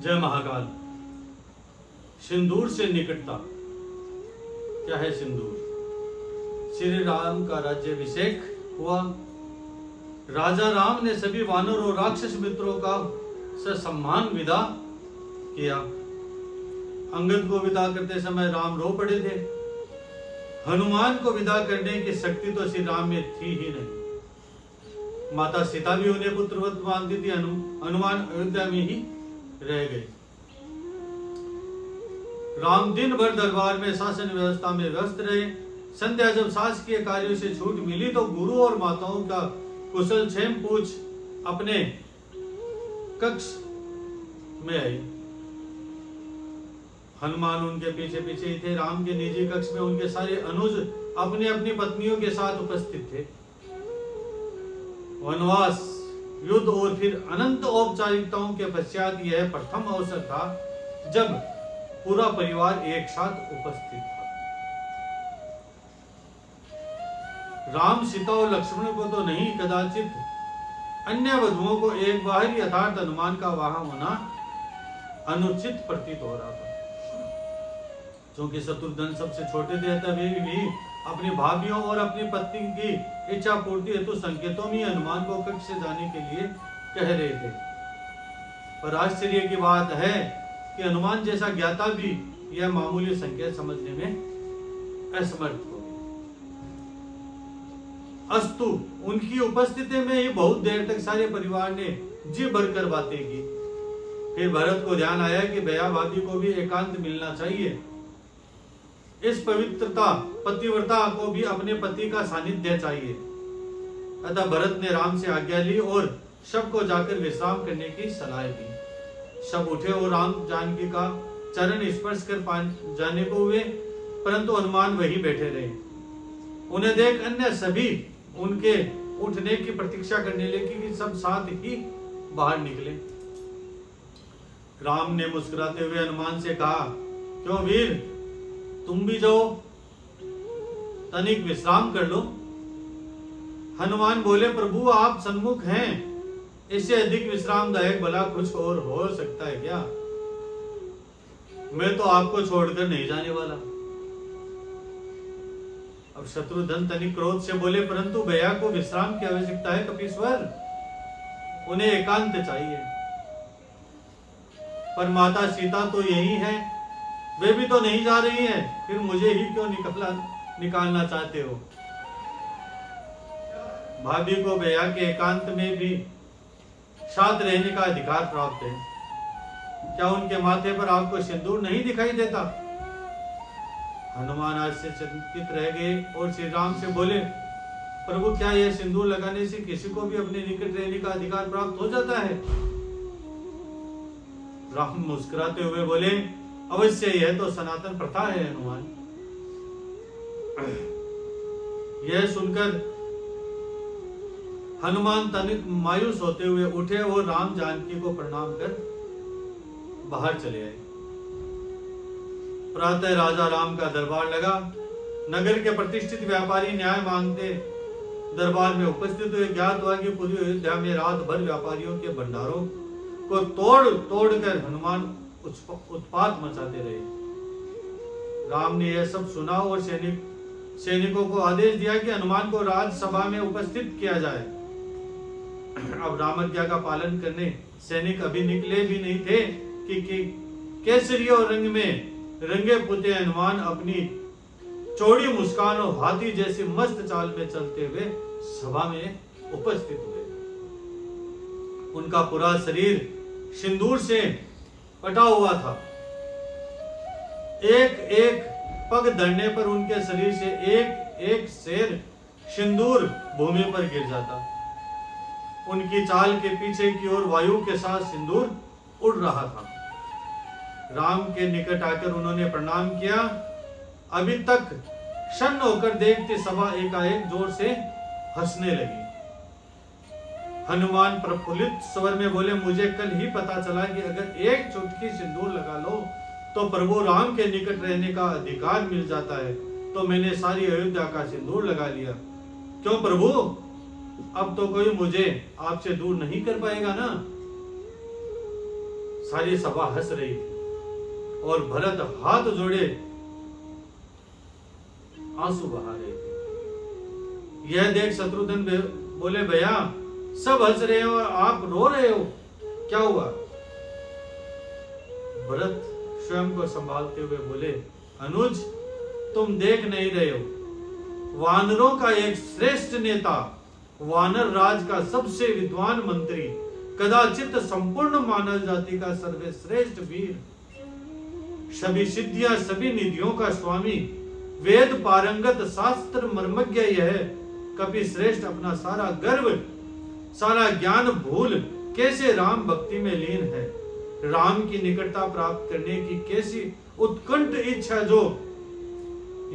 जय महाकाल। सिंदूर से निकटता। क्या है सिंदूर? श्री राम का राज्याभिषेक हुआ। राजा राम ने सभी वानर और राक्षस मित्रों का ससम्मान विदा किया। अंगद को विदा करते समय राम रो पड़े थे। हनुमान को विदा करने की शक्ति तो श्री राम में थी ही नहीं। माता सीता भी उन्हें पुत्रवत मानती थी। हनुमान अयोध्या में ही रह गए। राम दिन भर दरबार में शासन व्यवस्था में व्यस्त रहे। संध्या जब शासकीय कार्यों से छूट मिली तो गुरु और माताओं का कुशल क्षेम पूछ अपने कक्ष में आई। हनुमान उनके पीछे पीछे ही थे। राम के निजी कक्ष में उनके सारे अनुज अपनी अपनी पत्नियों के साथ उपस्थित थे। वनवास, युद्ध और फिर अनंत औपचारिकताओं के पश्चात यह प्रथम अवसर था जब पूरा परिवार एक साथ उपस्थित था। राम, सीता और लक्ष्मण को तो नहीं, कदाचित अन्य वधुओं को एक बाहरी यथार्थ हनुमान का वहां होना अनुचित प्रतीत हो रहा था। क्योंकि शत्रुघ्न सबसे छोटे थे, तभी भी अपनी भाभियों और अपनी पत्नी की इच्छा पूर्ति हेतु संकेतों में हनुमान को कक्ष से जाने के लिए कह रहे थे। पर आश्चर्य की बात है कि हनुमान जैसा ज्ञाता भी यह मामूली संकेत समझने में असमर्थ हो गए। अस्तु, उनकी उपस्थिति में ही बहुत देर तक सारे परिवार ने जी भरकर बातें की। फिर भरत को ध्यान आया कि भैया भाभी को भी एकांत मिलना चाहिए। इस पतिव्रता को भी अपने पति का सानिध्य चाहिए। अतः भरत ने राम से आज्ञा ली और शव को जाकर विश्राम करने की सलाह दी। शव उठे और राम जानकी का चरण स्पर्श कर जाने को हुए, परंतु हनुमान वहीं बैठे रहे। उन्हें देख अन्य सभी उनके उठने की प्रतीक्षा करने लगे कि सब साथ ही बाहर निकले। राम ने मुस्कुराते हुए हनुमान से कहा, क्यों वीर, तुम भी जाओ, तनिक विश्राम कर लो। हनुमान बोले, प्रभु आप सन्मुख हैं, इससे अधिक विश्रामदायक भला कुछ और हो सकता है क्या? मैं तो आपको छोड़कर नहीं जाने वाला। अब शत्रुघ्न तनिक क्रोध से बोले, परंतु भैया को विश्राम की आवश्यकता है कपीश्वर, उन्हें एकांत चाहिए। पर माता सीता तो यही है, वे भी तो नहीं जा रही हैं, फिर मुझे ही क्यों निकालना चाहते हो? भाभी को भैया के एकांत में भी साथ रहने का अधिकार प्राप्त है। क्या उनके माथे पर आपको सिंदूर नहीं दिखाई देता? हनुमान आज से चिंतित रह गए और श्री राम से बोले, प्रभु क्या यह सिंदूर लगाने से किसी को भी अपने निकट रहने का अधिकार प्राप्त हो जाता है? राम मुस्कुराते हुए बोले, अवश्य यह तो सनातन प्रथा है हनुमान। यह सुनकर हनुमान तनिक मायूस होते हुए उठे और राम जानकी को प्रणाम कर बाहर चले आए। प्रातः राजा राम का दरबार लगा। नगर के प्रतिष्ठित व्यापारी न्याय मांगते दरबार में उपस्थित हुए। ज्ञात हुआ कि पूरी अयोध्या में रात भर व्यापारियों के भंडारों को तोड़ कर हनुमान उत्पात मचाते रहे। राम ने यह सब सुना और सैनिकों को आदेश दिया कि हनुमान को राजसभा में उपस्थित किया जाए। अब रामज्ञा का पालन करने सैनिक अभी निकले भी नहीं थे कि केसरी और रंग में रंगे पुते हनुमान अपनी चौड़ी मुस्कान और हाथी जैसी मस्त चाल में चलते हुए सभा में उपस्थित हुए। उनका पूरा शरीर सिंदूर से पटा हुआ था। एक एक पग धरने पर उनके शरीर से एक एक शेर सिंदूर भूमि पर गिर जाता। उनकी चाल के पीछे की ओर वायु के साथ सिंदूर उड़ रहा था। राम के निकट आकर उन्होंने प्रणाम किया। अभी तक क्षण होकर देखते सभा एकाएक जोर से हंसने लगी। हनुमान प्रफुल्लित स्वर में बोले, मुझे कल ही पता चला कि अगर एक चुटकी सिंदूर लगा लो तो प्रभु राम के निकट रहने का अधिकार मिल जाता है, तो मैंने सारी अयोध्या का सिंदूर लगा लिया। क्यों प्रभु, अब तो कोई मुझे आपसे दूर नहीं कर पाएगा ना? सारी सभा हंस रही थी और भरत हाथ जोड़े आंसू बहा रहे थे। यह देख शत्रुघ्न बोले, भैया सब हंस रहे हो और आप रो रहे हो, क्या हुआ? भरत स्वयं को संभालते हुए बोले, अनुज तुम देख नहीं रहे हो, वानरों का एक श्रेष्ठ नेता, वानर राज का सबसे विद्वान मंत्री, कदाचित संपूर्ण मानव जाति का सर्वश्रेष्ठ वीर, सभी सिद्धियां सभी निधियों का स्वामी, वेद पारंगत शास्त्र मर्मज्ञ यह कपि श्रेष्ठ अपना सारा गर्व सारा ज्ञान भूल कैसे राम भक्ति में लीन है, राम की निकटता प्राप्त करने की कैसी उत्कंठ इच्छा जो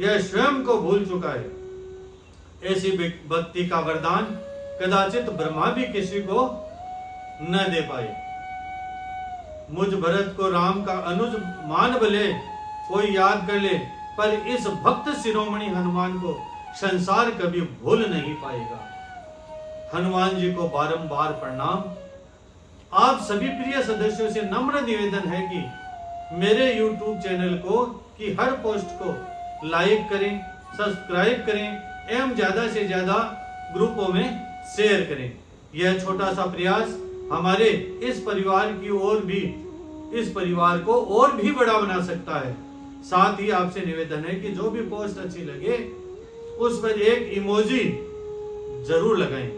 यह स्वयं को भूल चुका है। ऐसी भक्ति का वरदान कदाचित ब्रह्मा भी किसी को न दे पाए। मुझ भरत को राम का अनुज मान भले कोई याद कर ले, पर इस भक्त शिरोमणि हनुमान को संसार कभी भूल नहीं पाएगा। हनुमान जी को बारंबार प्रणाम। आप सभी प्रिय सदस्यों से नम्र निवेदन है कि मेरे YouTube चैनल को की हर पोस्ट को लाइक करें, सब्सक्राइब करें एवं ज्यादा से ज्यादा ग्रुपों में शेयर करें। यह छोटा सा प्रयास हमारे इस परिवार को और भी बड़ा बना सकता है। साथ ही आपसे निवेदन है कि जो भी पोस्ट अच्छी लगे उस पर एक इमोजी जरूर लगाएं,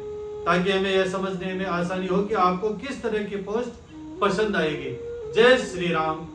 ताकि हमें यह समझने में आसानी हो कि आपको किस तरह की पोस्ट पसंद आएगी। जय श्री राम।